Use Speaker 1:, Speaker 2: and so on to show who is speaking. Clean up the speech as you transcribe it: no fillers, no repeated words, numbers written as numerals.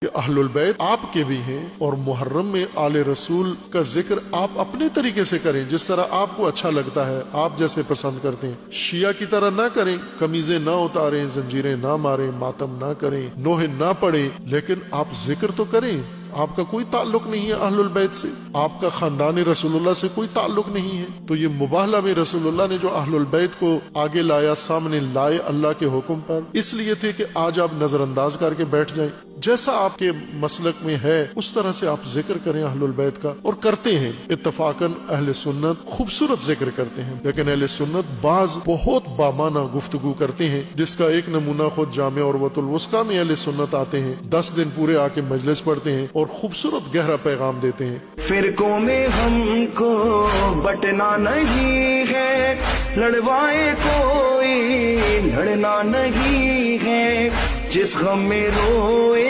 Speaker 1: کہ اہل بیت آپ کے بھی ہیں اور محرم میں آل رسول کا ذکر آپ اپنے طریقے سے کریں، جس طرح آپ کو اچھا لگتا ہے، آپ جیسے پسند کرتے ہیں۔ شیعہ کی طرح نہ کریں، قمیضیں نہ اتاریں، زنجیریں نہ ماریں، ماتم نہ کریں، نوحے نہ پڑھیں، لیکن آپ ذکر تو کریں۔ آپ کا کوئی تعلق نہیں ہے اہل البیت سے، آپ کا خاندان رسول اللہ سے کوئی تعلق نہیں ہے۔ تو یہ مباہلہ میں رسول اللہ نے جو اہل البیت کو آگے لایا، سامنے لائے اللہ کے حکم پر، اس لیے تھے کہ آج آپ نظر انداز کر کے بیٹھ جائیں۔ جیسا آپ کے مسلک میں ہے اس طرح سے آپ ذکر کریں اہل البیت کا، اور کرتے ہیں اتفاقاً۔ اہل سنت خوبصورت ذکر کرتے ہیں، لیکن اہل سنت بعض بہت بامانہ گفتگو کرتے ہیں، جس کا ایک نمونہ خود جامع عروۃ الوثقیٰ میں اہل سنت آتے ہیں، 10 دن پورے آ کے مجلس پڑھتے ہیں اور خوبصورت گہرا پیغام دیتے ہیں۔
Speaker 2: فرقوں میں ہم کو بٹنا نہیں ہے، لڑوائے کوئی لڑنا نہیں ہے، جس غم میں روئے